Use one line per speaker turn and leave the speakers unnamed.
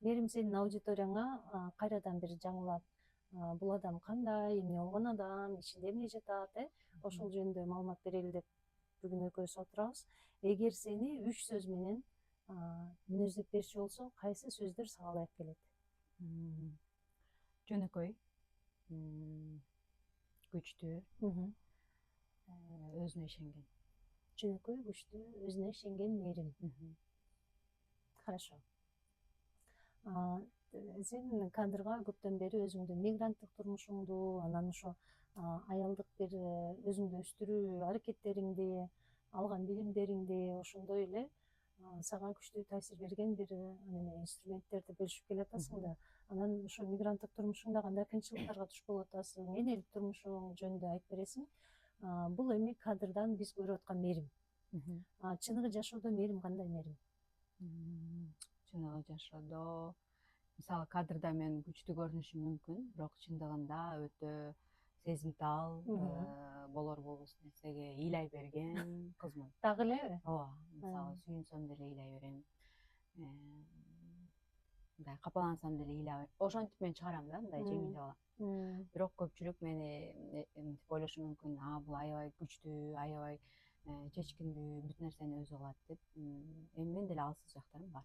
мээрим сенин аудиторияңа кайрадан бир жаңылап, бул адам кандай, эмне болгон адам, ичинде эмне жатат, ошол жөнүндө маалымат берели деп бүгүн экөөбүз отурабыз. Эгер сени 3 сөз менен мүнөздөп берчү болсо, кайсы сөздөр сага ылайык келет?
Жөнөкөй, күчтүү, өзүнө ишенген.
Жөнөкөй, күчтүү, өзүнө ишенген, мээрим. Хорошо. Сен кадрга көптөн бери өзүңдүн мигранттык турмушуңду, анан ошо аялдык бир өзүңдү өстүрүү аракеттериңди, алган билимдериңди, ошондой эле сага күчтүү таасир берген бир инструменттерди бөлүшүп келатасың да. Анан ошо мигранттык турмушуңда кандай кыйынчылыктарга туш болуп атасың, энелик турмушуң жөнүндө айтып бересиң. Бул эми кадрдан биз көрүп аткан мээрим. Чыныгы жашоодо мээрим кандай мээрим?
Чыныгы жашоодо мисалы кадрда мен күчтүү көрүнүшүм мүмкүн, бирок чындыгында өтө сезимтал, болор-болбос нерсеге ыйлай берген кызмын.
Дагы элеби?
Ооба, мисалы сүйүнсөм деле ыйлай берем, мындай капалансам деле ыйлай. Ошентип мен чыгарам да, мындай жеңилип алам. Бирок көпчүлүк мени мынтип ойлошу мүмкүн, бул аябай күчтүү, аябай чечкиндүү, бүт нерсени өзү кылат деп. Эми мен деле алсыз жактарым бар.